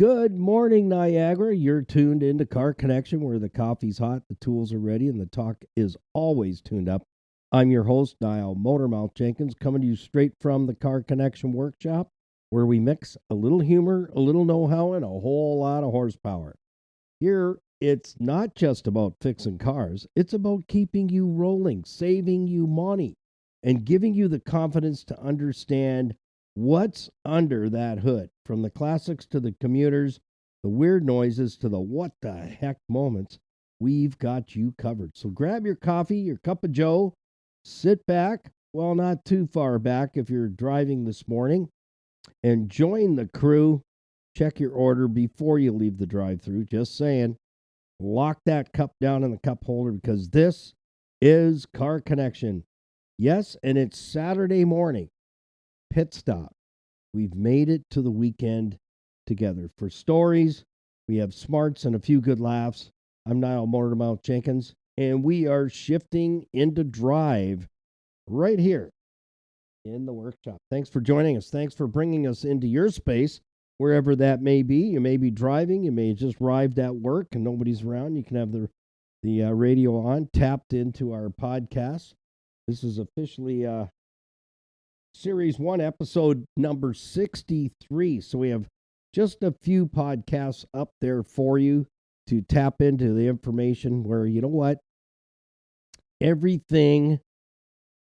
Good morning, Niagara. You're tuned into Car Connection, where the coffee's hot, the tools are ready, and the talk is always tuned up. I'm your host, Niall Motormouth Jenkins, coming to you straight from the Car Connection workshop, where we mix a little humor, a little know-how, and a whole lot of horsepower. Here, it's not just about fixing cars. It's about keeping you rolling, saving you money, and giving you the confidence to understand what's under that hood. From the classics to the commuters, the weird noises to the what the heck moments, we've got you covered. So grab your coffee, your cup of joe, sit back, well, not too far back if you're driving this morning, and join the crew. Check your order before you leave the drive-thru. Just saying. Lock that cup down in the cup holder because this is Car Connection. Yes, and it's Saturday morning. Pit stop. We've made it to the weekend together. For stories, we have smarts and a few good laughs. I'm Niall Motormouth Jenkins, and we are shifting into drive right here in the workshop. Thanks for joining us. Thanks for bringing us into your space, wherever that may be. You may be driving. You may have just arrived at work and nobody's around. You can have the radio on, tapped into our podcast. This is officially Series 1, episode number 63. So we have just a few podcasts up there for you to tap into the information where, you know what? Everything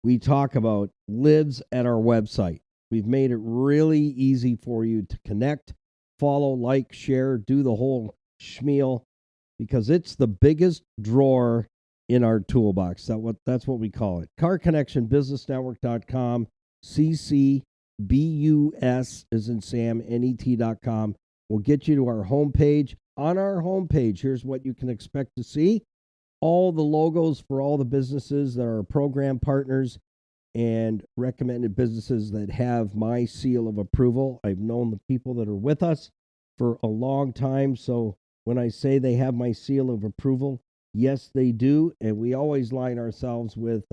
we talk about lives at our website. We've made it really easy for you to connect, follow, like, share, do the whole schmeal, because it's the biggest drawer in our toolbox. That's what we call it. CarConnectionBusinessNetwork.com, CCBUS as in Sam, NET.com. We'll get you to our homepage. On our homepage, here's what you can expect to see. All the logos for all the businesses that are program partners and recommended businesses that have my seal of approval. I've known the people that are with us for a long time, so when I say they have my seal of approval, yes, they do, and we always line ourselves with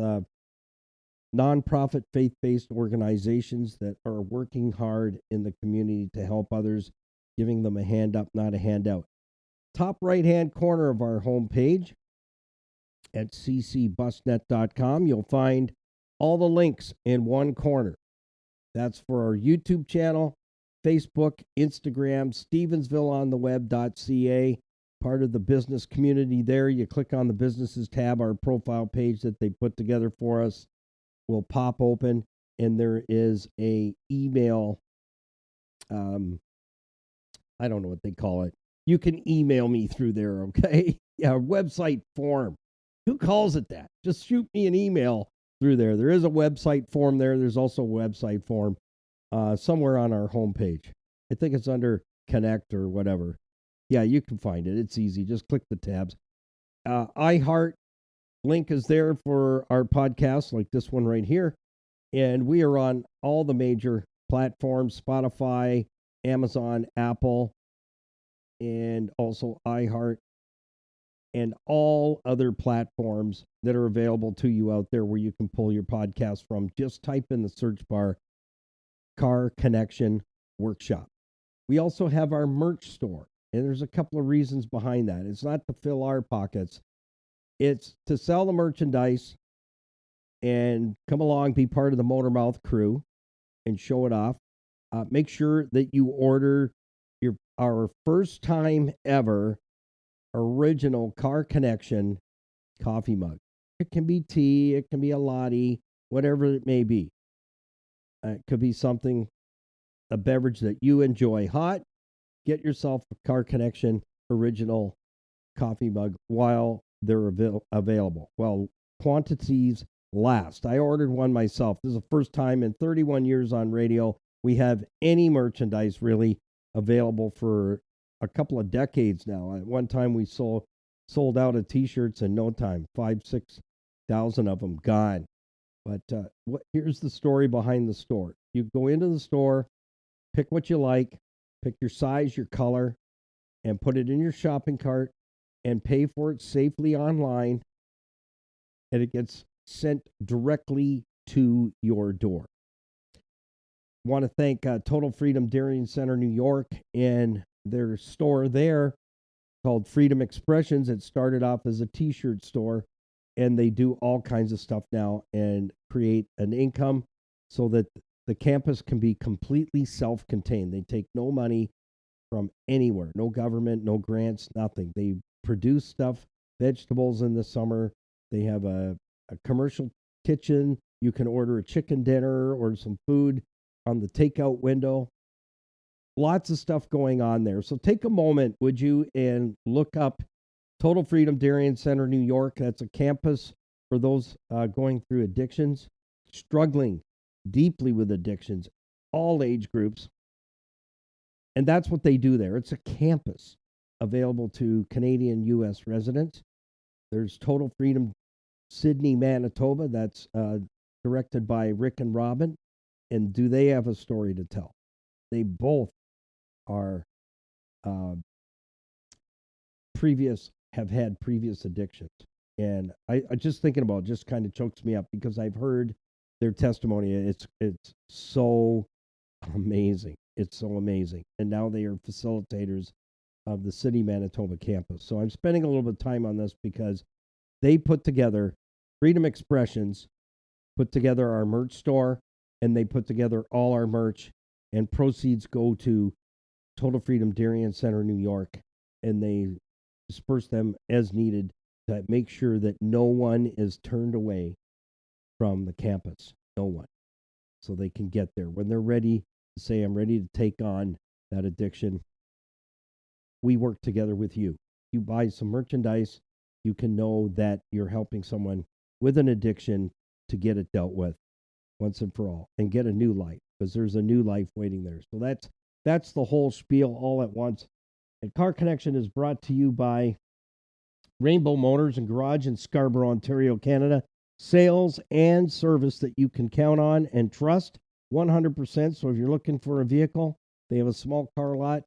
nonprofit, faith-based organizations that are working hard in the community to help others, giving them a hand up, not a handout. Top right-hand corner of our homepage at ccbusnet.com, you'll find all the links in one corner. That's for our YouTube channel, Facebook, Instagram, Stevensvilleontheweb.ca, part of the business community there. You click on the businesses tab, our profile page that they put together for us will pop open, and there is a email, I don't know what they call it. You can email me through there, okay? Yeah, website form. Who calls it that? Just shoot me an email through there. There is a website form there. There's also a website form somewhere on our homepage. I think it's under Connect or whatever. Yeah, you can find it. It's easy. Just click the tabs. iHeart link is there for our podcast, like this one right here. And we are on all the major platforms, Spotify, Amazon, Apple, and also iHeart, and all other platforms that are available to you out there where you can pull your podcast from. Just type in the search bar, Car Connection Workshop. We also have our merch store, and there's a couple of reasons behind that. It's not to fill our pockets. It's to sell the merchandise and come along, be part of the Motormouth crew and show it off. Make sure that you order our first time ever original Car Connection coffee mug. It can be tea, it can be a latte, whatever it may be. It could be something, a beverage that you enjoy hot. Get yourself a Car Connection original coffee mug while they're available. Well, quantities last. I ordered one myself. This is the first time in 31 years on radio we have any merchandise really available for a couple of decades now. At one time we sold out of t-shirts in no time. 5,000-6,000 of them gone. But here's the story behind the store. You go into the store, pick what you like, pick your size, your color, and put it in your shopping cart and pay for it safely online, and it gets sent directly to your door. I want to thank Total Freedom Dairy Center, New York, and their store there called Freedom Expressions. It started off as a t-shirt store, and they do all kinds of stuff now and create an income so that the campus can be completely self-contained. They take no money from anywhere, no government, no grants, nothing. They produce stuff, vegetables in the summer. They have a commercial kitchen. You can order a chicken dinner or some food on the takeout window. Lots of stuff going on there. So take a moment, would you, and look up Total Freedom Darien Center, New York. That's a campus for those going through addictions, struggling deeply with addictions, all age groups. And that's what they do there. It's a campus available to Canadian U.S. residents. There's Total Freedom Sydney, Manitoba. That's directed by Rick and Robin. And do they have a story to tell? They both are have had previous addictions. And I just thinking about it just kind of chokes me up because I've heard their testimony. It's so amazing. It's so amazing. And now they are facilitators of the City Manitoba campus. So I'm spending a little bit of time on this because they put together Freedom Expressions, put together our merch store, and they put together all our merch, and proceeds go to Total Freedom Darien Center, New York, and they disperse them as needed to make sure that no one is turned away from the campus. No one. So they can get there. When they're ready to say, I'm ready to take on that addiction, we work together with you. You buy some merchandise, you can know that you're helping someone with an addiction to get it dealt with once and for all and get a new life, because there's a new life waiting there. So that's the whole spiel all at once. And Car Connection is brought to you by Rainbow Motors and Garage in Scarborough, Ontario, Canada. Sales and service that you can count on and trust 100%. So if you're looking for a vehicle, they have a small car lot.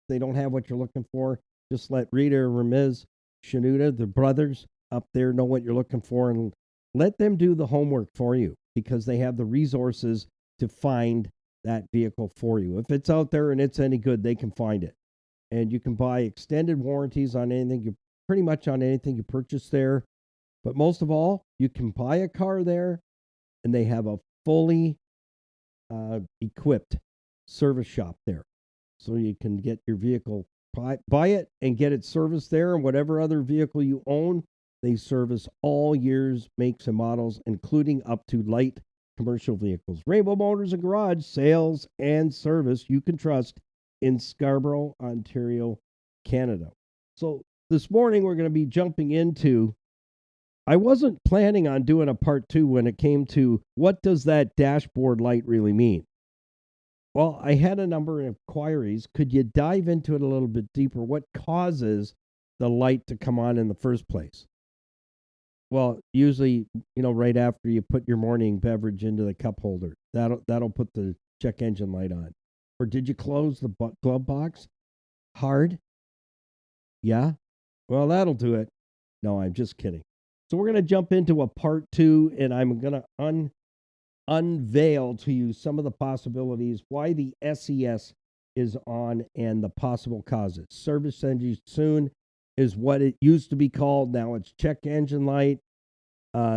They don't have what you're looking for. Just let Rita or Ramiz Shanuda, the brothers up there, know what you're looking for, and let them do the homework for you, because they have the resources to find that vehicle for you. If it's out there and it's any good, they can find it. And you can buy extended warranties on anything, pretty much on anything you purchase there. But most of all, you can buy a car there, and they have a fully equipped service shop there. So you can get your vehicle, buy it and get it serviced there, and whatever other vehicle you own, they service all years, makes, and models, including up to light commercial vehicles. Rainbow Motors and Garage, sales and service you can trust in Scarborough, Ontario, Canada. So this morning we're going to be jumping into, I wasn't planning on doing a part 2 when it came to what does that dashboard light really mean? Well, I had a number of inquiries. Could you dive into it a little bit deeper? What causes the light to come on in the first place? Well, usually, right after you put your morning beverage into the cup holder, that'll put the check engine light on. Or did you close the glove box hard? Yeah? Well, that'll do it. No, I'm just kidding. So we're going to jump into a part 2, and I'm going to unveil to you some of the possibilities why the SES is on and the possible causes. Service engine soon is what it used to be called. Now it's check engine light.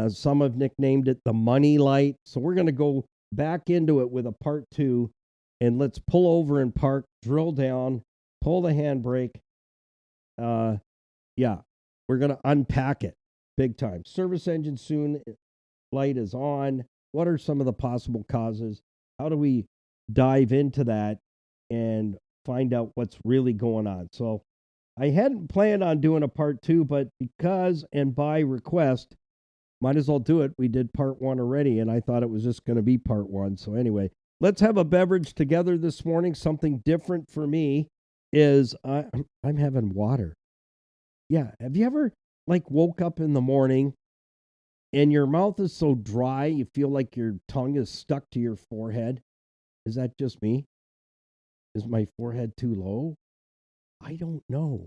Some have nicknamed it the money light. So we're going to go back into it with a part 2, and let's pull over and park, drill down, pull the handbrake. We're going to unpack it big time. Service engine soon light is on. What are some of the possible causes? How do we dive into that and find out what's really going on? So I hadn't planned on doing a part 2, but because and by request, might as well do it. We did part 1 already, and I thought it was just going to be part 1. So anyway, let's have a beverage together this morning. Something different for me is I'm having water. Yeah. Have you ever woke up in the morning and your mouth is so dry you feel like your tongue is stuck to your forehead? Is that just me? Is my forehead too low? I don't know.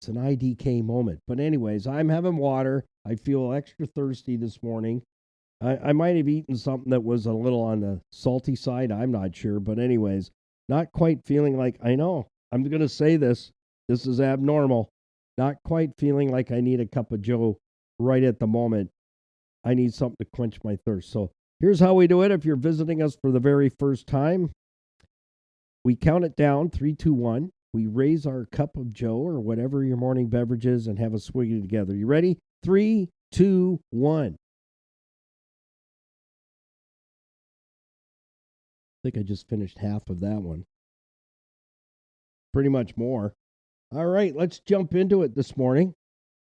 It's an IDK moment. But anyways, I'm having water. I feel extra thirsty this morning. I might have eaten something that was a little on the salty side. I'm not sure. But anyways, not quite feeling like, I know, I'm going to say this. This is abnormal. Not quite feeling like I need a cup of Joe right at the moment. I need something to quench my thirst. So here's how we do it. If you're visiting us for the very first time, we count it down, 3, 2, 1. We raise our cup of Joe or whatever your morning beverage is and have a swiggy together. You ready? 3, 2, 1. I think I just finished half of that one. Pretty much more. All right, let's jump into it this morning.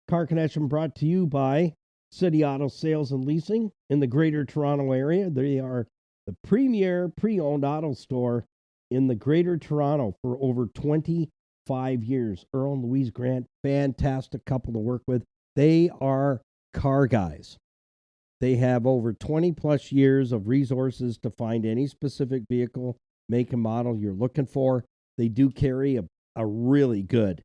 Car Connection brought to you by City Auto Sales and Leasing in the Greater Toronto Area. They are the premier pre-owned auto store in the Greater Toronto for over 25 years. Earl and Louise Grant, fantastic couple to work with. They are car guys. They have over 20 plus years of resources to find any specific vehicle, make and model you're looking for. They do carry a really good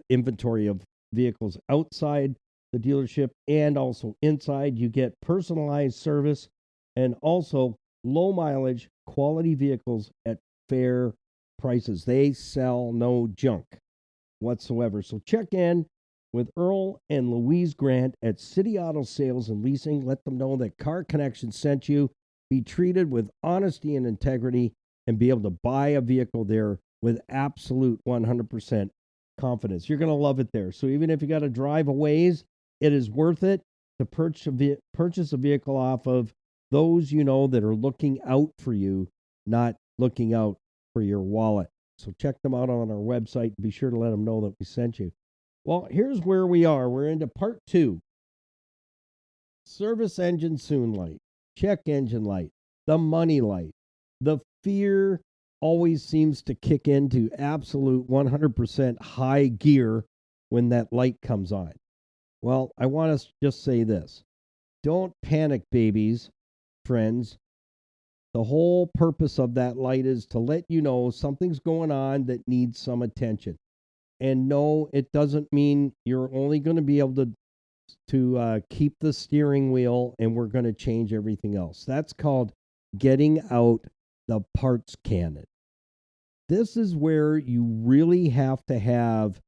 inventory of vehicles outside the dealership and also inside. You get personalized service and also low mileage quality vehicles at fair prices. They sell no junk whatsoever. So check in with Earl and Louise Grant at City Auto Sales and Leasing. Let them know that Car Connection sent you. Be treated with honesty and integrity and be able to buy a vehicle there with absolute 100% confidence. You're going to love it there. So even if you got to drive a ways, it is worth it to purchase a vehicle off of those you know that are looking out for you, not looking out for your wallet. So check them out on our website. Be sure to let them know that we sent you. Well, here's where we are. We're into part 2. Service engine soon light, check engine light, the money light. The fear always seems to kick into absolute 100% high gear when that light comes on. Well, I want to just say this. Don't panic, babies, friends. The whole purpose of that light is to let you know something's going on that needs some attention. And no, it doesn't mean you're only going to be able to keep the steering wheel and we're going to change everything else. That's called getting out the parts canon. This is where you really have to have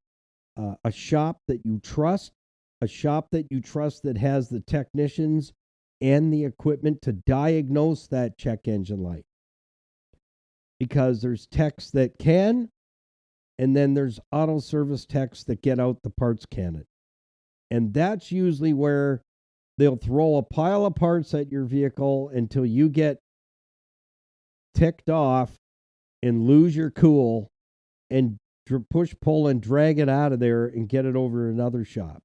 a shop that you trust, that has the technicians and the equipment to diagnose that check engine light. Because there's techs that can, and then there's auto service techs that get out the parts canon. And that's usually where they'll throw a pile of parts at your vehicle until you get ticked off and lose your cool and push, pull, and drag it out of there and get it over to another shop.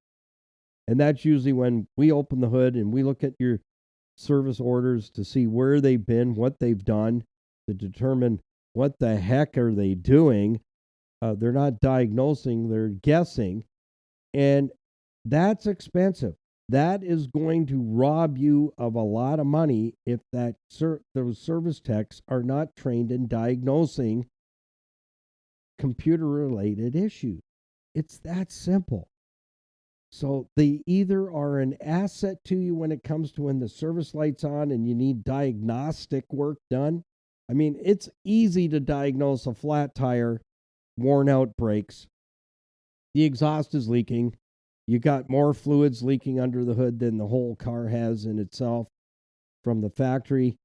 And that's usually when we open the hood and we look at your service orders to see where they've been, what they've done, to determine what the heck are they doing. They're not diagnosing, they're guessing. And that's expensive. That is going to rob you of a lot of money if those service techs are not trained in diagnosing computer-related issues. It's that simple. So they either are an asset to you when it comes to when the service light's on and you need diagnostic work done. I mean, it's easy to diagnose a flat tire, worn out brakes. The exhaust is leaking. You got more fluids leaking under the hood than the whole car has in itself from the factory.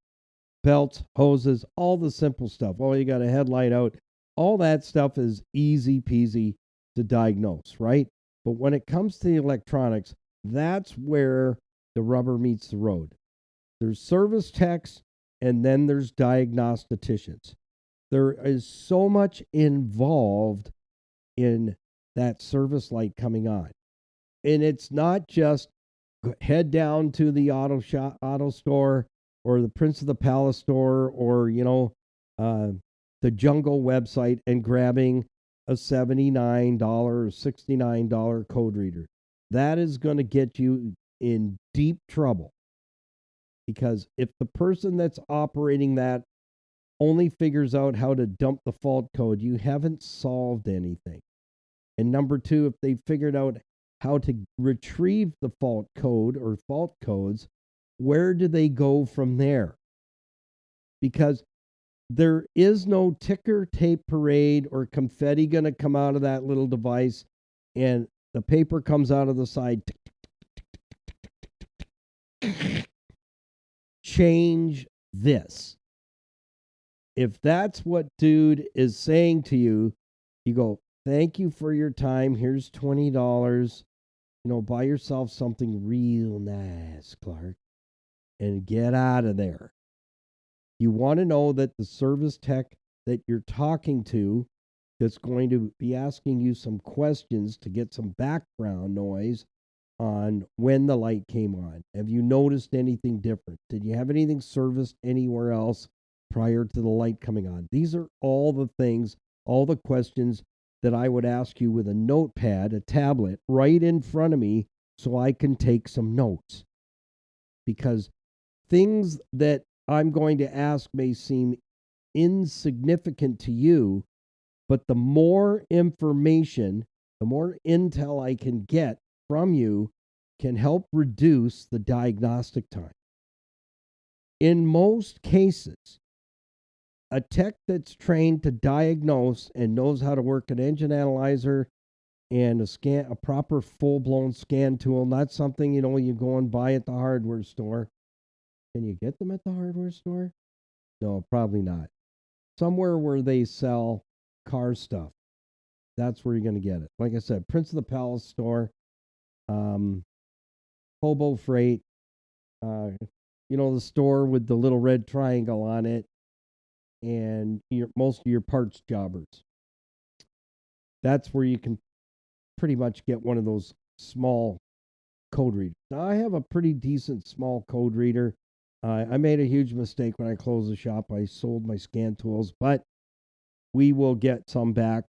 Belts, hoses, all the simple stuff. Oh, you got a headlight out. All that stuff is easy peasy to diagnose, right? But when it comes to the electronics, that's where the rubber meets the road. There's service techs and then there's diagnosticians. There is so much involved in that service light coming on. And it's not just head down to the auto store or the Prince of the Palace store or, the Jungle website and grabbing a $79 or $69 code reader. That is going to get you in deep trouble. Because if the person that's operating that only figures out how to dump the fault code, you haven't solved anything. And number two, if they figured out how to retrieve the fault code or fault codes, where do they go from there? Because There is no ticker tape parade or confetti going to come out of that little device, and the paper comes out of the side. Change this. If that's what dude is saying to you, you go, thank you for your time. Here's $20. Buy yourself something real nice, Clark, and get out of there. You want to know that the service tech that you're talking to that's going to be asking you some questions to get some background noise on when the light came on. Have you noticed anything different? Did you have anything serviced anywhere else prior to the light coming on? These are all the things, all the questions that I would ask you with a notepad, a tablet, right in front of me so I can take some notes. Because things that I'm going to ask may seem insignificant to you, but the more information, the more intel I can get from you can help reduce the diagnostic time. In most cases, a tech that's trained to diagnose and knows how to work an engine analyzer and a proper full-blown scan tool, not something you go and buy at the hardware store. Can you get them at the hardware store? No, probably not. Somewhere where they sell car stuff. That's where you're going to get it. Like I said, Prince of the Palace store, Hobo Freight, the store with the little red triangle on it, and most of your parts jobbers. That's where you can pretty much get one of those small code readers. Now, I have a pretty decent small code reader. I made a huge mistake when I closed the shop. I sold my scan tools, but we will get some back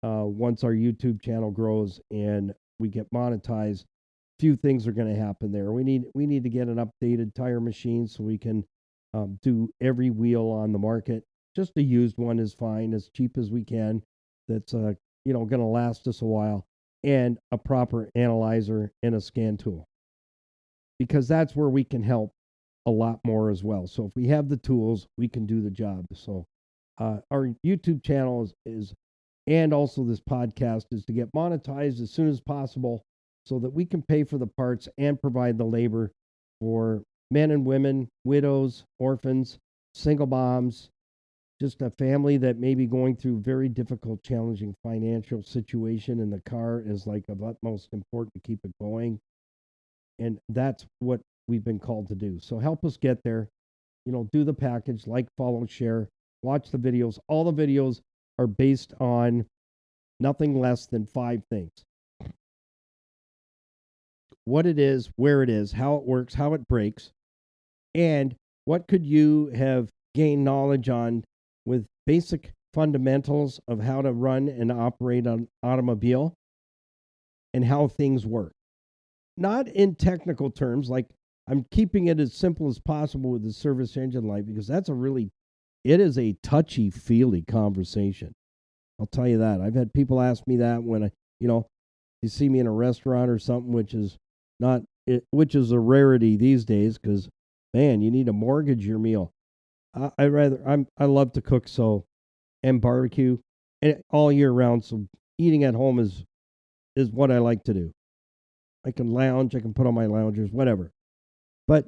once our YouTube channel grows and we get monetized. Few things are going to happen there. We need to get an updated tire machine so we can do every wheel on the market. Just a used one is fine, as cheap as we can. That's going to last us a while, and a proper analyzer and a scan tool, because that's where we can help a lot more as well. So if we have the tools, we can do the job. So our YouTube channel is and also this podcast is to get monetized as soon as possible so that we can pay for the parts and provide the labor for men and women, widows, orphans, single moms, just a family that may be going through very difficult, challenging financial situation, and the car is like of utmost importance to keep it going. And that's what we've been called to do. So help us get there. Do the package, like, follow, share, watch the videos. All the videos are based on nothing less than 5 things. What it is, where it is, how it works, how it breaks, and what could you have gained knowledge on with basic fundamentals of how to run and operate an automobile and how things work. Not in technical terms, like I'm keeping it as simple as possible with the service engine light, because it is a touchy-feely conversation. I'll tell you that. I've had people ask me that when you see me in a restaurant or something, which is a rarity these days, because man, you need to mortgage your meal. I love to cook and barbecue and all year round. So eating at home is what I like to do. I can lounge, I can put on my loungers, whatever. But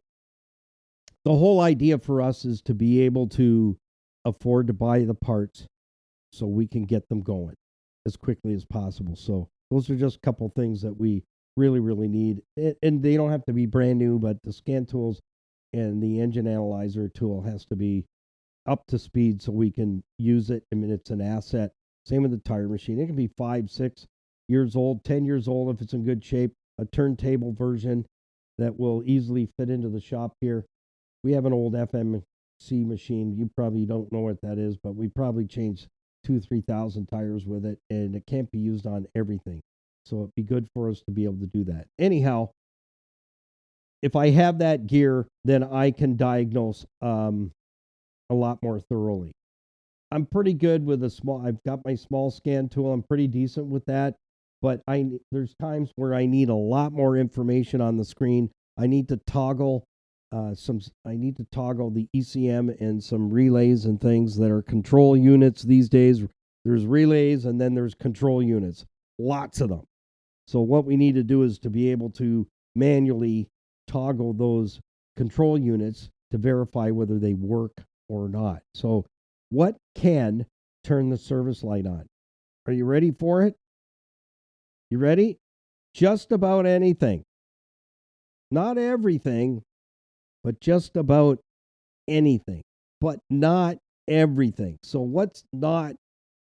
the whole idea for us is to be able to afford to buy the parts so we can get them going as quickly as possible. So those are just a couple things that we really, really need. And they don't have to be brand new, but the scan tools and the engine analyzer tool has to be up to speed so we can use it. I mean, it's an asset. Same with the tire machine. It can be 5, 6 years old, 10 years old if it's in good shape. A turntable version that will easily fit into the shop here. We have an old FMC machine. You probably don't know what that is, but we probably changed 2,000-3,000 tires with it, and it can't be used on everything. So it'd be good for us to be able to do that. Anyhow, if I have that gear, then I can diagnose a lot more thoroughly. I'm pretty good with I've got my small scan tool. I'm pretty decent with that, but there's times where I need a lot more information on the screen. I need to toggle I need to toggle the ECM and some relays and things that are control units these days. There's relays and then there's control units, lots of them. So what we need to do is to be able to manually toggle those control units to verify whether they work or not. So what can turn the service light on? Are you ready for it? You ready? Just about anything. Not everything, but just about anything, but not everything. So what's not,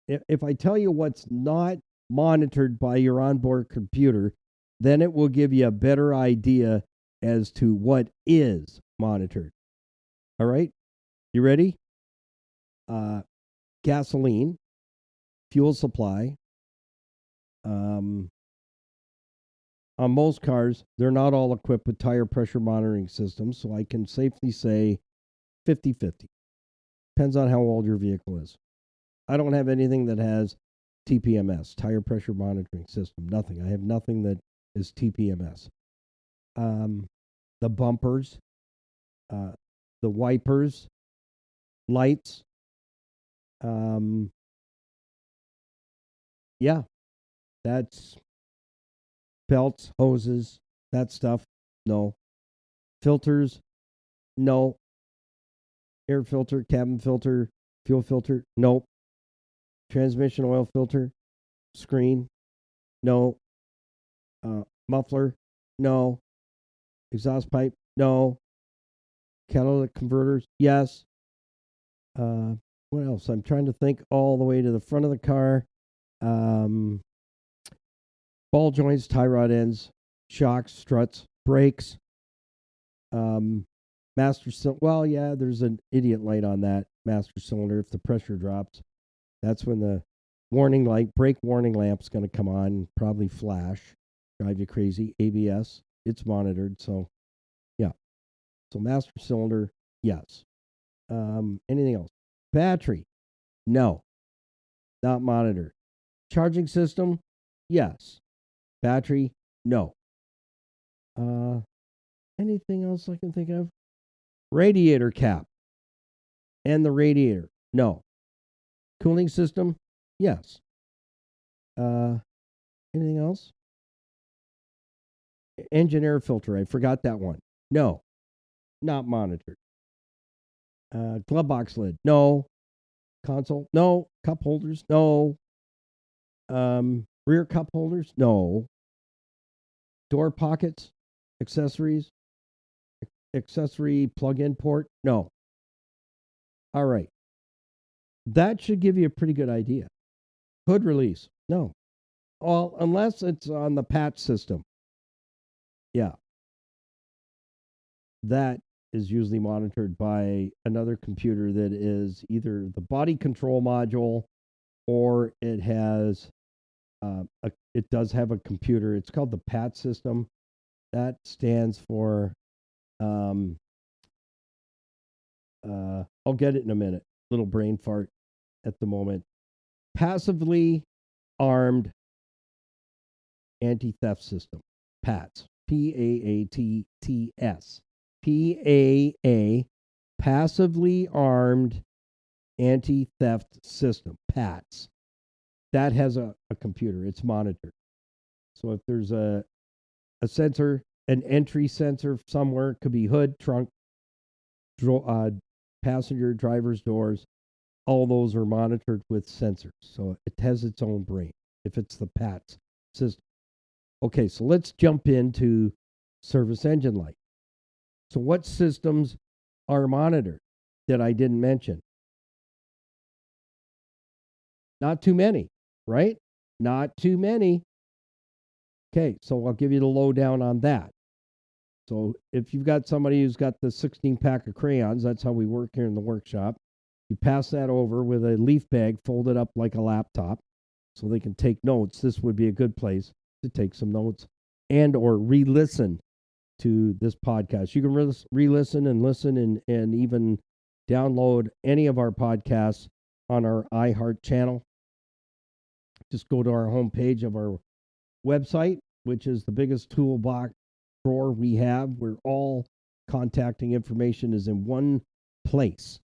if I tell you what's not monitored by your onboard computer, then it will give you a better idea as to what is monitored. All right? You ready? Gasoline, fuel supply. On most cars, they're not all equipped with tire pressure monitoring systems, so I can safely say 50-50. Depends on how old your vehicle is. I don't have anything that has TPMS, tire pressure monitoring system. Nothing. I have nothing that is TPMS. The bumpers, the wipers, lights. Yeah, that's belts, hoses, that stuff. No. Filters. No. Air filter, cabin filter, fuel filter. Nope. Transmission oil filter, screen. No. Muffler. No. Exhaust pipe. No. Catalytic converters. Yes. What else? I'm trying to think all the way to the front of the car. Ball joints, tie rod ends, shocks, struts, brakes. Master cylinder. Well, yeah, there's an idiot light on that master cylinder. If the pressure drops, that's when the warning light, brake warning lamp's going to come on, probably flash, drive you crazy. ABS, it's monitored. So, yeah. So master cylinder, yes. Anything else? Battery, no, not monitored. Charging system, yes. Battery, no. Anything else I can think of? Radiator cap and the radiator, no. Cooling system, yes. Anything else? Engine air filter, I forgot that one. No, not monitored. Glove box lid, no. Console, no. Cup holders, no. Rear cup holders, no. Door pockets, accessories, accessory plug-in port, no. All right. That should give you a pretty good idea. Hood release, no. Well, unless it's on the patch system. Yeah. That is usually monitored by another computer that is either the body control module or it has it does have a computer. It's called the PAT system. That stands for I'll get it in a minute. Little brain fart at the moment. Passively armed anti-theft system. PATS. PAATTS. PAA. Passively armed anti-theft system. PATS. That has a computer. It's monitored. So if there's a sensor, an entry sensor somewhere, could be hood, trunk, passenger, driver's doors, all those are monitored with sensors. So it has its own brain if it's the PATS system. Okay, so let's jump into service engine light. So what systems are monitored that I didn't mention? Not too many, right? Not too many. Okay, so I'll give you the lowdown on that. So if you've got somebody who's got the 16-pack of crayons, that's how we work here in the workshop. You pass that over with a leaf bag folded up like a laptop so they can take notes. This would be a good place to take some notes and or re-listen to this podcast. You can re-listen and listen and even download any of our podcasts on our iHeart channel. Just go to our homepage of our website, which is the biggest toolbox drawer we have. We're all contacting information is in one place.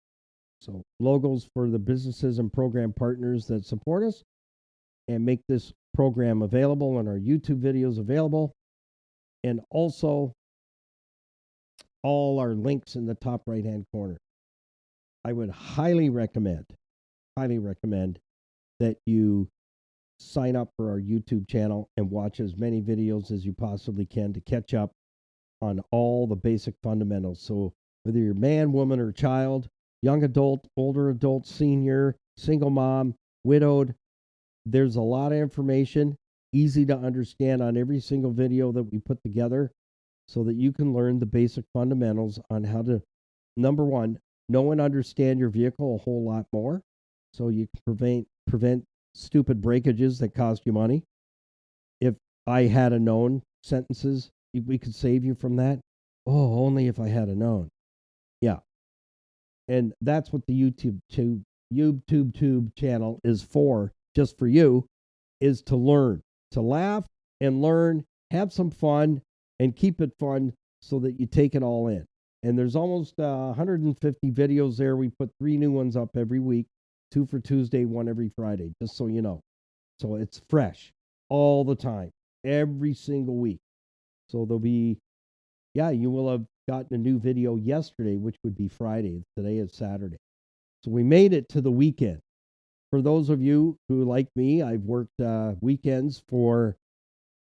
So logos for the businesses and program partners that support us and make this program available and our YouTube videos available. And also all our links in the top right-hand corner. I would highly recommend that you sign up for our YouTube channel and watch as many videos as you possibly can to catch up on all the basic fundamentals. So whether you're man, woman, or child, young adult, older adult, senior, single mom, widowed, there's a lot of information, easy to understand on every single video that we put together so that you can learn the basic fundamentals on how to, number one, know and understand your vehicle a whole lot more so you can prevent stupid breakages that cost you money. If I had a known sentences, we could save you from that. Oh, only if I had a known. Yeah. And that's what the YouTube channel is for, just for you, is to learn, to laugh and learn, have some fun, and keep it fun so that you take it all in. And there's almost 150 videos there. We put 3 new ones up every week, 2 for Tuesday, 1 every Friday, just so you know. So it's fresh all the time, every single week. So there'll be, you will have gotten a new video yesterday, which would be Friday. Today is Saturday. So we made it to the weekend. For those of you who, like me, I've worked weekends for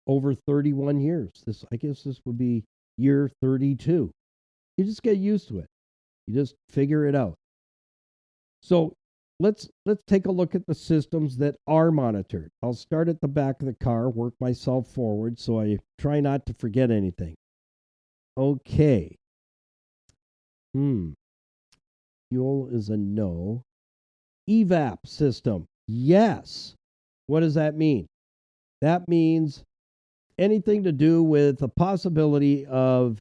over 31 years. I guess this would be year 32. You just get used to it. You just figure it out. So let's take a look at the systems that are monitored. I'll start at the back of the car, work myself forward so I try not to forget anything. Okay. Fuel is a no. EVAP system. Yes. What does that mean? That means anything to do with the possibility of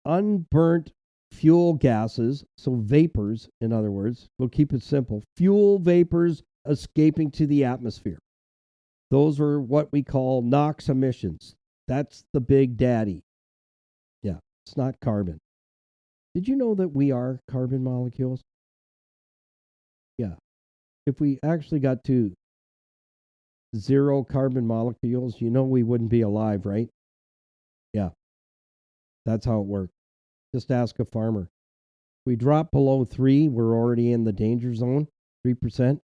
unburnt fuel gases, so vapors, in other words, we'll keep it simple, fuel vapors escaping to the atmosphere. Those are what we call NOx emissions. That's the big daddy. Yeah, it's not carbon. Did you know that we are carbon molecules? Yeah. If we actually got to 0 carbon molecules, we wouldn't be alive, right? Yeah. That's how it works. Just ask a farmer. If we drop below 3, we're already in the danger zone, 3%.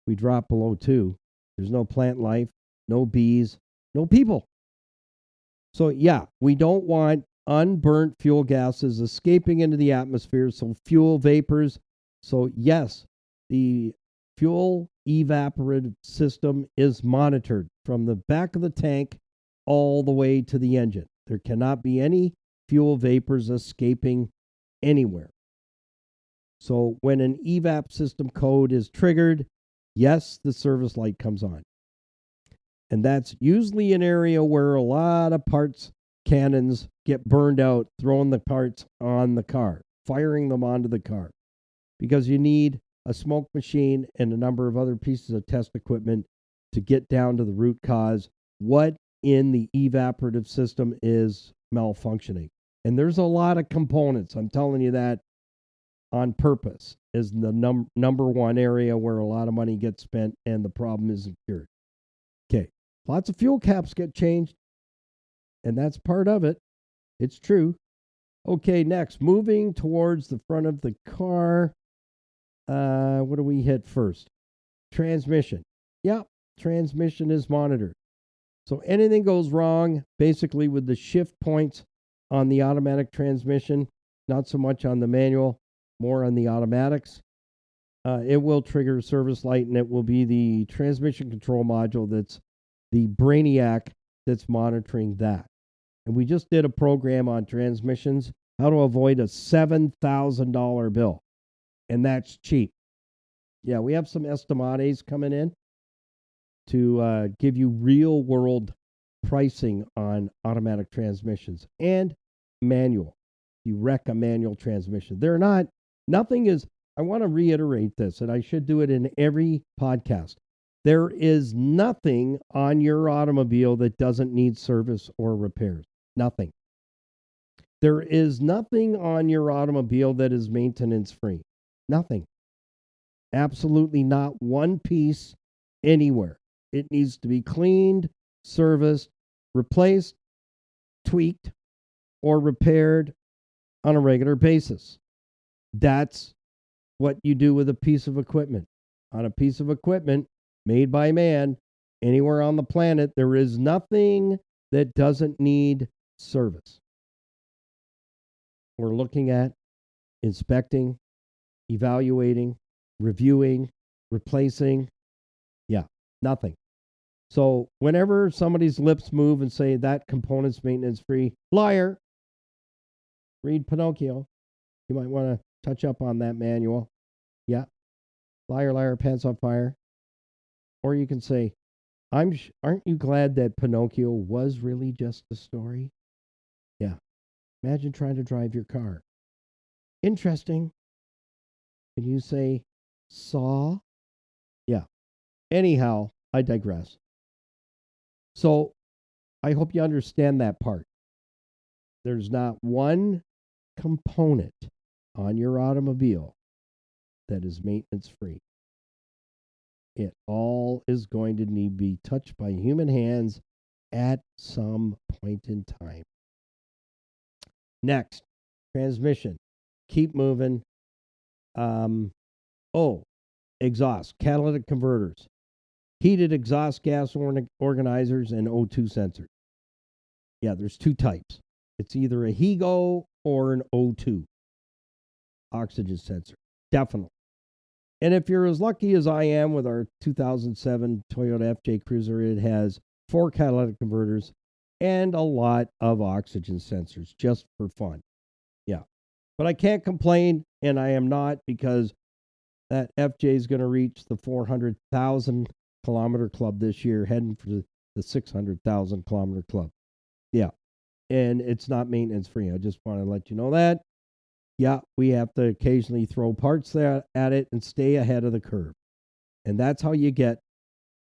We drop below 2, there's no plant life, no bees, no people. So we don't want unburnt fuel gases escaping into the atmosphere, so fuel vapors. So yes, the fuel evaporative system is monitored from the back of the tank all the way to the engine. There cannot be any fuel vapors escaping anywhere. So when an evap system code is triggered, yes, the service light comes on. And that's usually an area where a lot of parts cannons get burned out, throwing the parts on the car, firing them onto the car. Because you need a smoke machine and a number of other pieces of test equipment to get down to the root cause. What in the evaporative system is malfunctioning? And there's a lot of components. I'm telling you that on purpose is the number one area where a lot of money gets spent and the problem isn't cured. Okay. Lots of fuel caps get changed, and that's part of it. It's true. Okay, next, moving towards the front of the car. What do we hit first? Transmission. Yeah, transmission is monitored. So anything goes wrong, basically with the shift points on the automatic transmission, not so much on the manual, more on the automatics. It will trigger a service light, and it will be the transmission control module that's the brainiac that's monitoring that. And we just did a program on transmissions, how to avoid a $7,000 bill. And that's cheap. Yeah, we have some estimates coming in to give you real world pricing on automatic transmissions and manual. You wreck a manual transmission. Nothing is, I want to reiterate this, and I should do it in every podcast. There is nothing on your automobile that doesn't need service or repairs. Nothing. There is nothing on your automobile that is maintenance free. Nothing. Absolutely not one piece anywhere. It needs to be cleaned, serviced, replaced, tweaked, or repaired on a regular basis. That's what you do with a piece of equipment. On a piece of equipment made by man, anywhere on the planet, there is nothing that doesn't need service. We're looking at inspecting, evaluating, reviewing, replacing. Yeah, nothing. So whenever somebody's lips move and say that component's maintenance free, liar. Read Pinocchio. You might want to touch up on that manual. Yeah. Liar, liar, pants on fire. Or you can say, aren't you glad that Pinocchio was really just a story? Yeah. Imagine trying to drive your car. Interesting. Can you say saw? Yeah. Anyhow, I digress. So I hope you understand that part. There's not one component on your automobile that is maintenance free. It all is going to need to be touched by human hands at some point in time. Next, transmission. Keep moving. Exhaust, catalytic converters, heated exhaust gas organizers, and O2 sensors. Yeah, there's two types. It's either a HEGO or an O2 oxygen sensor. Definitely. And if you're as lucky as I am with our 2007 Toyota FJ Cruiser, it has 4 catalytic converters and a lot of oxygen sensors just for fun. Yeah. But I can't complain, and I am not, because that FJ is going to reach the 400,000 kilometer club this year, heading for the 600,000 kilometer club. Yeah. And it's not maintenance free. I just want to let you know that. Yeah, we have to occasionally throw parts there at it and stay ahead of the curve. And that's how you get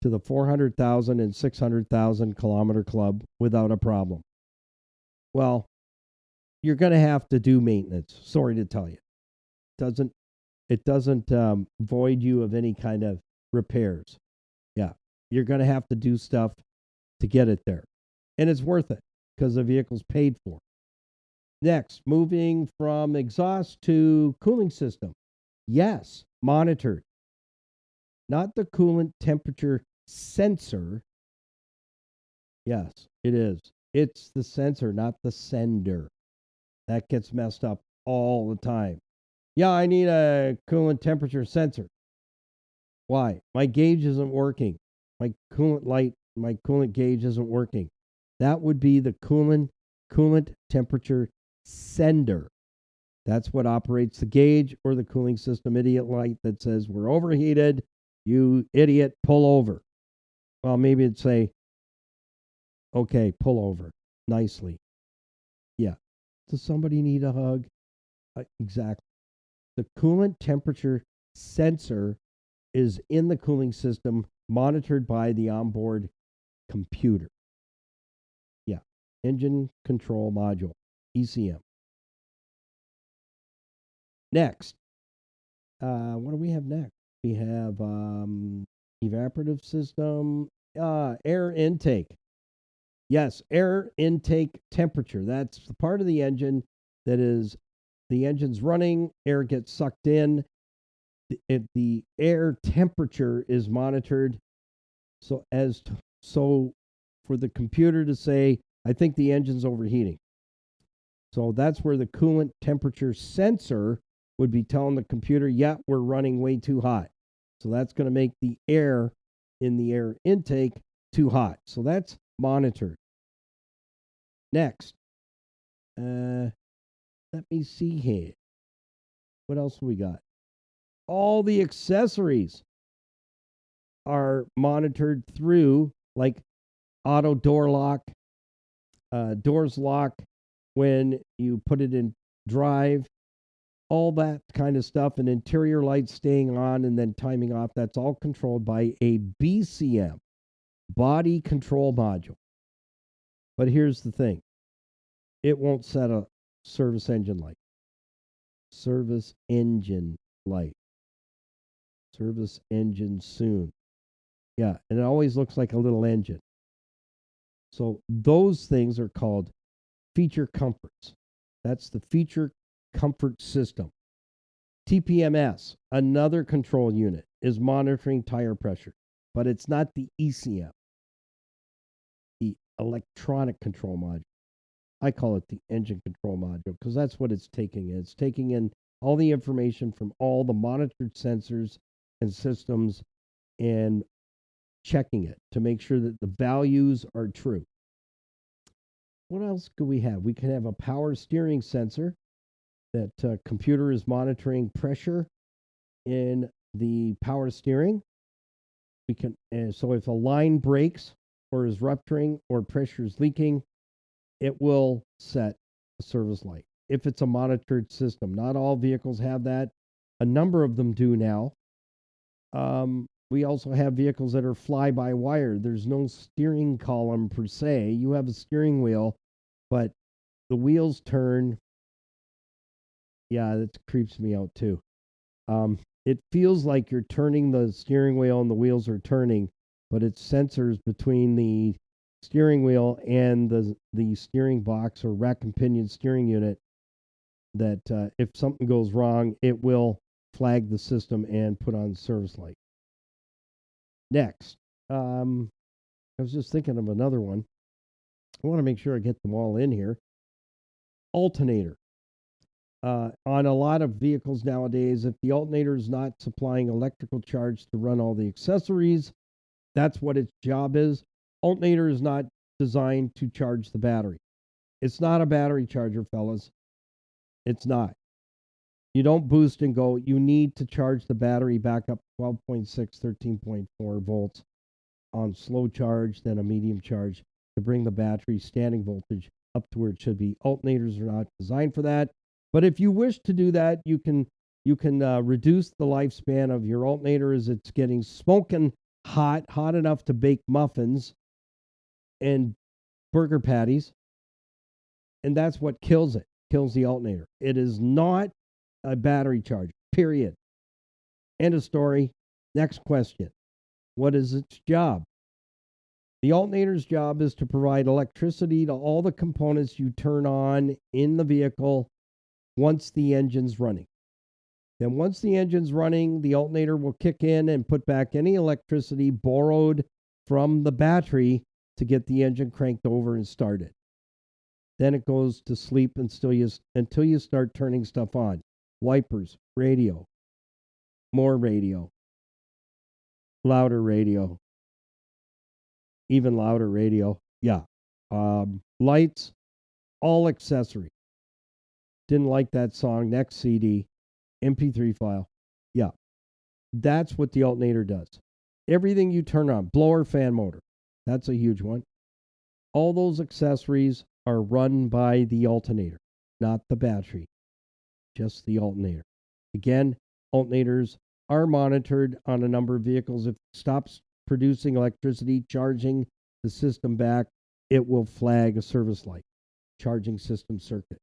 to the 400,000 and 600,000 kilometer club without a problem. Well, you're going to have to do maintenance. Sorry to tell you. It doesn't void you of any kind of repairs. Yeah, you're going to have to do stuff to get it there. And it's worth it because the vehicle's paid for. Next, moving from exhaust to cooling system. Yes, monitored. Not the coolant temperature sensor. Yes, it is. It's the sensor, not the sender. That gets messed up all the time. Yeah, I need a coolant temperature sensor. Why? My gauge isn't working. My coolant gauge isn't working. That would be the coolant temperature sender. That's what operates the gauge or the cooling system idiot light that says we're overheated. You idiot, pull over. Well, maybe it'd say, okay, pull over nicely. Yeah. Does somebody need a hug? Exactly. The coolant temperature sensor is in the cooling system, monitored by the onboard computer. Yeah. Engine control module, ECM. Next, what do we have next? We have evaporative system, air intake. Yes, air intake temperature. That's the part of the engine that is, the engine's running, air gets sucked in. The air temperature is monitored so for the computer to say, I think the engine's overheating. So that's where the coolant temperature sensor would be telling the computer, yeah, we're running way too hot. So that's going to make the air in the air intake too hot. So that's monitored. Next, let me see here. What else we got? All the accessories are monitored through, like auto door lock, doors lock when you put it in drive, all that kind of stuff, and interior lights staying on and then timing off. That's all controlled by a BCM, body control module. But here's the thing. It won't set service engine light. Service engine light. Service engine soon. Yeah, and it always looks like a little engine. So those things are called feature comforts. That's the feature comfort system. TPMS, another control unit, is monitoring tire pressure, but it's not the ECM, the electronic control module. I call it the engine control module because that's what it's taking in. It's taking in all the information from all the monitored sensors and systems and checking it to make sure that the values are true. What else could we have? We can have a power steering sensor that computer is monitoring pressure in the power steering. We can, so if a line breaks or is rupturing or pressure is leaking, it will set a service light. If it's a monitored system, not all vehicles have that. A number of them do now. We also have vehicles that are fly-by-wire. There's no steering column per se. You have a steering wheel, but the wheels turn. Yeah, that creeps me out too. It feels like you're turning the steering wheel and the wheels are turning, but it's sensors between the steering wheel and the steering box or rack and pinion steering unit that if something goes wrong, it will flag the system and put on service light. Next, I was just thinking of another one. I want to make sure I get them all in here. Alternator. On a lot of vehicles nowadays, if the alternator is not supplying electrical charge to run all the accessories, that's what its job is. Alternator is not designed to charge the battery. It's not a battery charger, fellas. It's not. You don't boost and go. You need to charge the battery back up 12.6, 13.4 volts on slow charge, then a medium charge to bring the battery standing voltage up to where it should be. Alternators are not designed for that. But if you wish to do that, you can reduce the lifespan of your alternator as it's getting smoking hot enough to bake muffins and burger patties. And that's what kills it, kills the alternator. It is not a battery charger, period. End of story. Next question. What is its job? The alternator's job is to provide electricity to all the components you turn on in the vehicle once the engine's running. Then once the engine's running, the alternator will kick in and put back any electricity borrowed from the battery to get the engine cranked over and started. Then it goes to sleep until you start turning stuff on. Wipers, radio, more radio, louder radio, even louder radio. Yeah. Lights, all accessory. Didn't like that song. Next CD, MP3 file. Yeah. That's what the alternator does. Everything you turn on, blower, fan motor. That's a huge one. All those accessories are run by the alternator, not the battery, just the alternator. Again, alternators are monitored on a number of vehicles. If it stops producing electricity, charging the system back, it will flag a service light, charging system circuit.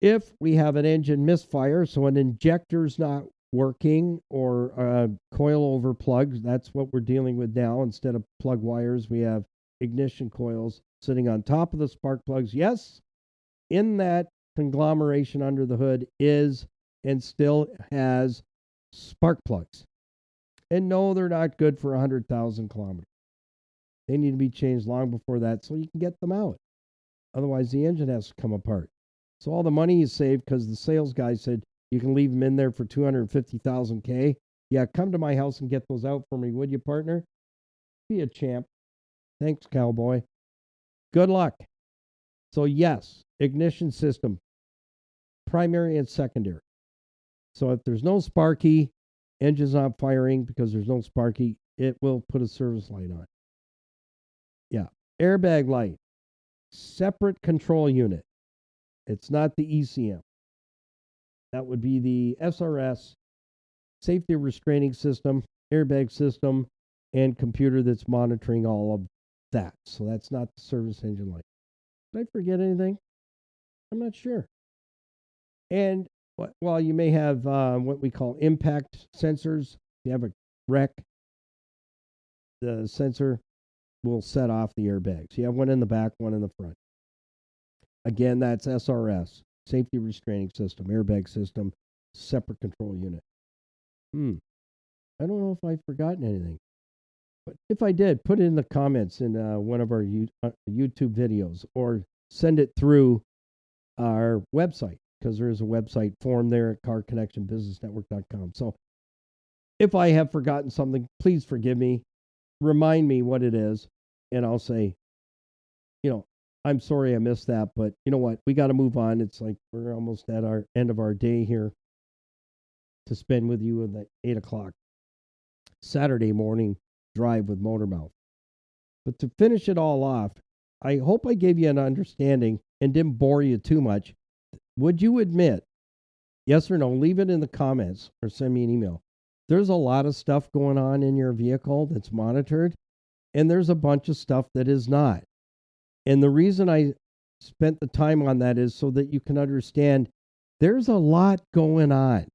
If we have an engine misfire, so an injector's not working or a coil plugs, that's what we're dealing with now. Instead of plug wires, we have ignition coils sitting on top of the spark plugs. Yes, in that conglomeration under the hood is and still has spark plugs. And no, they're not good for 100,000 kilometers. They need to be changed long before that so you can get them out. Otherwise, the engine has to come apart. So all the money you save because the sales guy said you can leave them in there for 250,000 K. Yeah, come to my house and get those out for me, would you, partner? Be a champ. Thanks, cowboy. Good luck. So yes, ignition system, primary and secondary. So if there's no sparky, engine's not firing because there's no sparky, it will put a service light on. Yeah, airbag light, separate control unit. It's not the ECM. That would be the SRS, safety restraining system, airbag system, and computer that's monitoring all of that. So that's not the service engine light. Did I forget anything? I'm not sure. And while you may have what we call impact sensors, if you have a wreck, the sensor will set off the airbags. You have one in the back, one in the front. Again, that's SRS, safety restraining system, airbag system, separate control unit. I don't know if I've forgotten anything. But if I did, put it in the comments in one of our YouTube videos or send it through our website because there is a website form there at carconnectionbusinessnetwork.com. So if I have forgotten something, please forgive me. Remind me what it is, and I'll say, I'm sorry I missed that, but you know what? We got to move on. It's like we're almost at our end of our day here to spend with you at 8 o'clock Saturday morning drive with Motormouth. But to finish it all off, I hope I gave you an understanding and didn't bore you too much. Would you admit, yes or no, leave it in the comments or send me an email. There's a lot of stuff going on in your vehicle that's monitored, and there's a bunch of stuff that is not. And the reason I spent the time on that is so that you can understand there's a lot going on.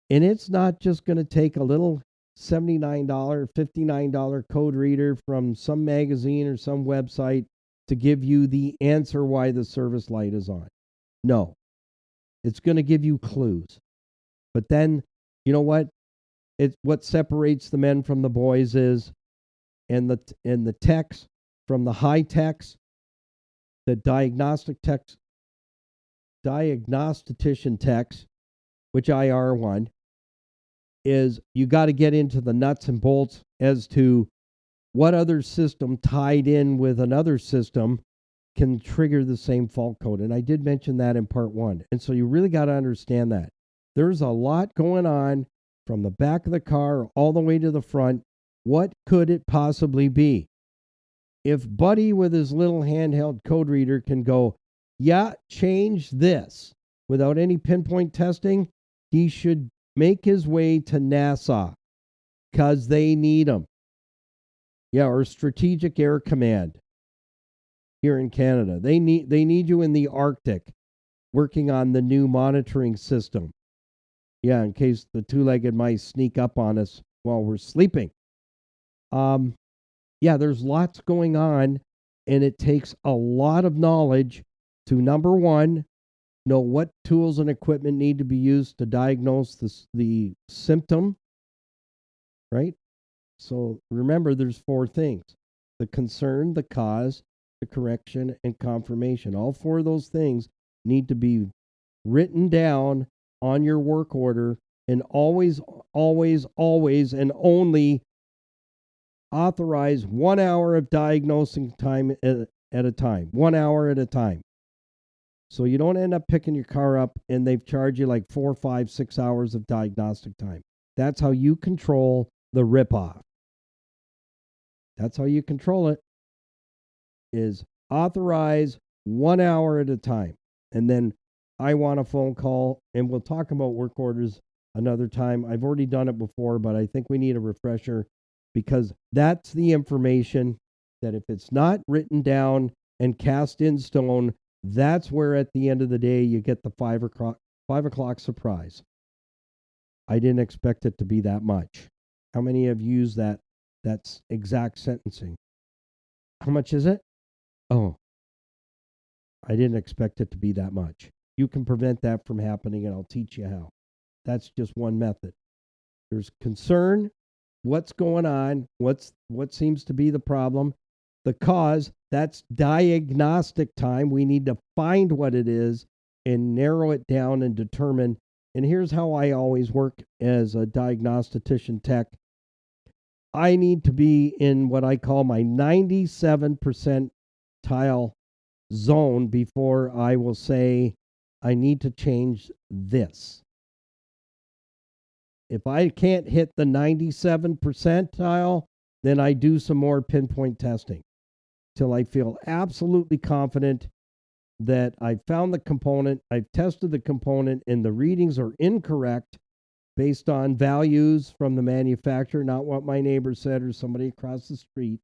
And it's not just going to take a little $79, $59 code reader from some magazine or some website to give you the answer why the service light is on. No, it's going to give you clues. But then, you know what? What separates the men from the boys is, and the techs from the high techs, the diagnostician techs, which I are one, is you got to get into the nuts and bolts as to what other system tied in with another system can trigger the same fault code. And I did mention that in part 1. And so you really got to understand that. There's a lot going on from the back of the car all the way to the front. What could it possibly be? If Buddy with his little handheld code reader can go, yeah, change this without any pinpoint testing, he should make his way to NASA because they need him. Yeah, or Strategic Air Command here in Canada. They need you in the Arctic working on the new monitoring system. Yeah, in case the two-legged mice sneak up on us while we're sleeping. Yeah, there's lots going on, and it takes a lot of knowledge to, number one, know what tools and equipment need to be used to diagnose the symptom, right? So remember, there's 4 things: the concern, the cause, the correction, and confirmation. All 4 of those things need to be written down on your work order, and always, always, always, and only authorize 1 hour of diagnosing time at a time, 1 hour at a time. So you don't end up picking your car up and they've charged you like 4, 5, 6 hours of diagnostic time. That's how you control the ripoff. That's how you control it, is authorize 1 hour at a time. And then I want a phone call, and we'll talk about work orders another time. I've already done it before, but I think we need a refresher, because that's the information that if it's not written down and cast in stone, that's where at the end of the day you get the 5 o'clock surprise. I didn't expect it to be that much. How many have used that's exact sentencing? How much is it? Oh, I didn't expect it to be that much. You can prevent that from happening, and I'll teach you how. That's just one method. There's concern. What's going on? What seems to be the problem? The cause, that's diagnostic time. We need to find what it is and narrow it down and determine. And here's how I always work as a diagnostician tech. I need to be in what I call my 97 percentile zone before I will say I need to change this. If I can't hit the 97 percentile, then I do some more pinpoint testing till I feel absolutely confident that I've found the component, I've tested the component, and the readings are incorrect based on values from the manufacturer, not what my neighbor said or somebody across the street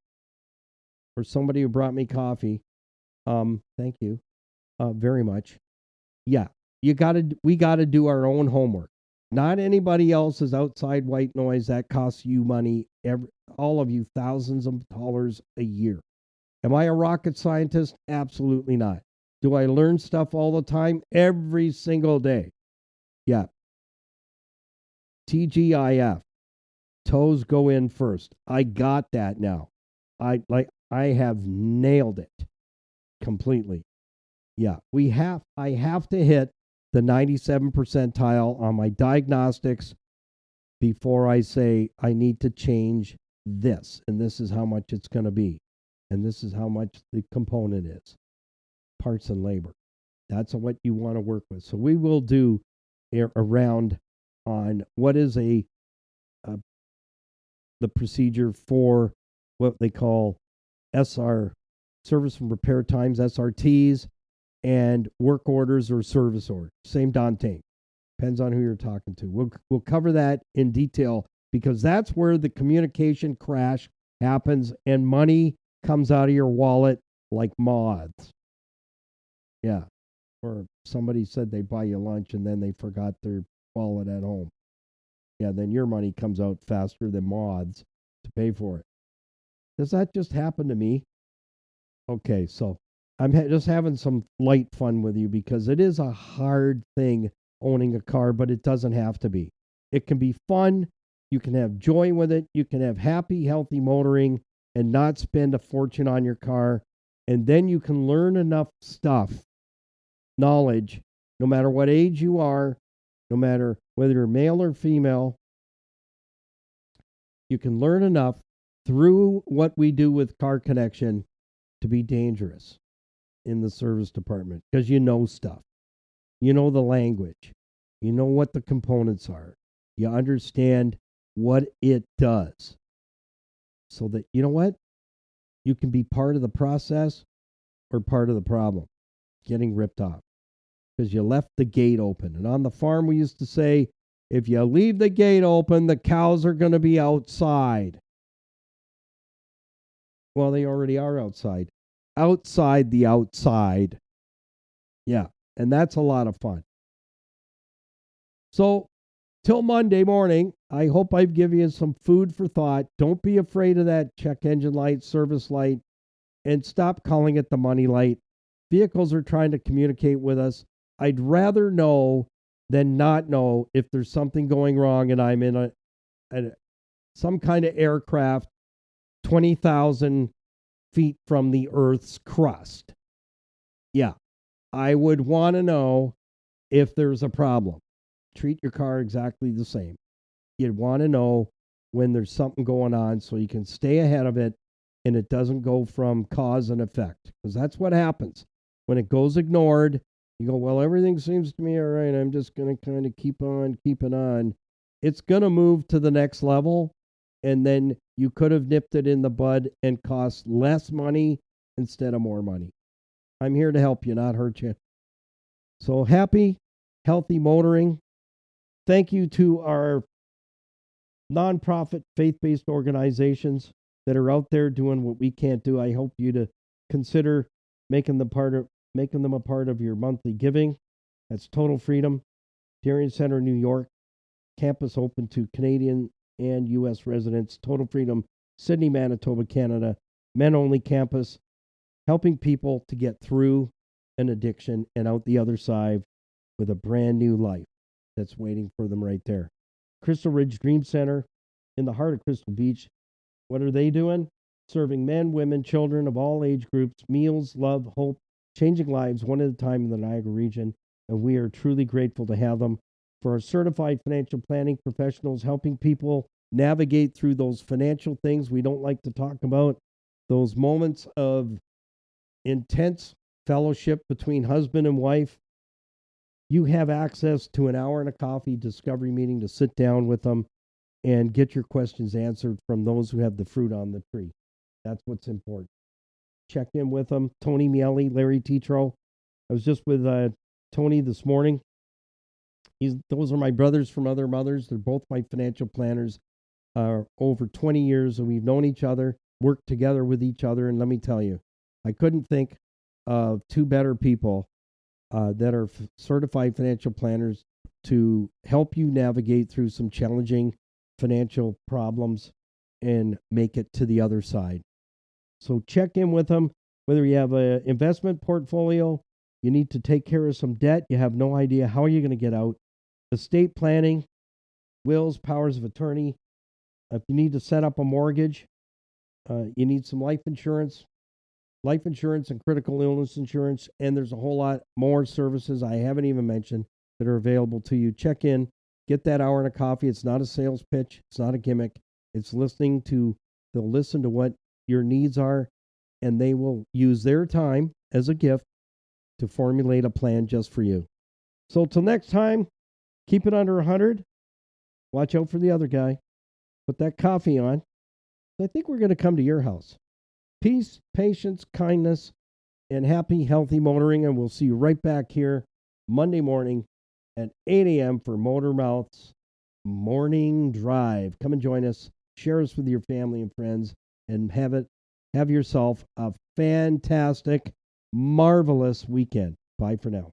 or somebody who brought me coffee. Thank you very much. Yeah, we gotta do our own homework. Not anybody else's outside white noise that costs you money, all of you, thousands of dollars a year. Am I a rocket scientist? Absolutely not. Do I learn stuff all the time? Every single day. Yeah. TGIF. Toes go in first. I got that now. I have nailed it completely. Yeah. I have to hit the 97 percentile on my diagnostics before I say I need to change this, and this is how much it's going to be, and this is how much the component is, parts and labor. That's what you want to work with. So we will do a round on what is the procedure for what they call SR, service and repair times, SRTs, and work orders or service orders. Same Dante. Depends on who you're talking to. We'll cover that in detail because that's where the communication crash happens and money comes out of your wallet like moths. Yeah. Or somebody said they buy you lunch and then they forgot their wallet at home. Yeah, then your money comes out faster than moths to pay for it. Does that just happen to me? Okay, so I'm just having some light fun with you because it is a hard thing owning a car, but it doesn't have to be. It can be fun. You can have joy with it. You can have happy, healthy motoring and not spend a fortune on your car. And then you can learn enough stuff, knowledge, no matter what age you are, no matter whether you're male or female. You can learn enough through what we do with Car Connection to be dangerous in the service department because you know stuff. You know the language. You know what the components are. You understand what it does. So that, you know what? You can be part of the process or part of the problem, getting ripped off because you left the gate open. And on the farm, we used to say, if you leave the gate open, the cows are going to be outside. Well, they already are outside. Outside the outside. Yeah, and that's a lot of fun. So, till Monday morning, I hope I've given you some food for thought. Don't be afraid of that check engine light, service light, and stop calling it the money light. Vehicles are trying to communicate with us. I'd rather know than not know if there's something going wrong and I'm in some kind of aircraft 20,000 feet from the Earth's crust. Yeah, I would want to know if there's a problem. Treat your car exactly the same. You'd want to know when there's something going on so you can stay ahead of it and it doesn't go from cause and effect. Because that's what happens. When it goes ignored, you go, well, everything seems to me all right. I'm just going to kind of keep on keeping on. It's going to move to the next level. And then you could have nipped it in the bud and cost less money instead of more money. I'm here to help you, not hurt you. So happy, healthy motoring. Thank you to our nonprofit faith-based organizations that are out there doing what we can't do. I hope you to consider making them a part of your monthly giving. That's Total Freedom, Darien Center, New York. Campus open to Canadian and U.S. residents. Total Freedom, Sydney, Manitoba, Canada. Men only campus, helping people to get through an addiction and out the other side with a brand new life that's waiting for them right there. Crystal Ridge Dream Center in the heart of Crystal Beach. What are they doing? Serving men, women, children of all age groups, meals, love, hope, changing lives one at a time in the Niagara region. And we are truly grateful to have them. For our certified financial planning professionals, helping people navigate through those financial things we don't like to talk about, those moments of intense fellowship between husband and wife. You have access to an hour and a coffee discovery meeting to sit down with them and get your questions answered from those who have the fruit on the tree. That's what's important. Check in with them. Tony Miele, Larry Tetro. I was just with Tony this morning. Those are my brothers from other mothers. They're both my financial planners. Over 20 years, and we've known each other, worked together with each other. And let me tell you, I couldn't think of two better people that are certified financial planners to help you navigate through some challenging financial problems and make it to the other side. So check in with them. Whether you have an investment portfolio, you need to take care of some debt, you have no idea how you're going to get out, estate planning, wills, powers of attorney. If you need to set up a mortgage, you need some life insurance and critical illness insurance, and there's a whole lot more services I haven't even mentioned that are available to you. Check in, get that hour and a coffee. It's not a sales pitch. It's not a gimmick. It's they'll listen to what your needs are, and they will use their time as a gift to formulate a plan just for you. So till next time, keep it under 100. Watch out for the other guy. Put that coffee on. I think we're going to come to your house. Peace, patience, kindness, and happy, healthy motoring. And we'll see you right back here Monday morning at 8 a.m. for Motormouth's Morning Drive. Come and join us. Share us with your family and friends, and have yourself a fantastic, marvelous weekend. Bye for now.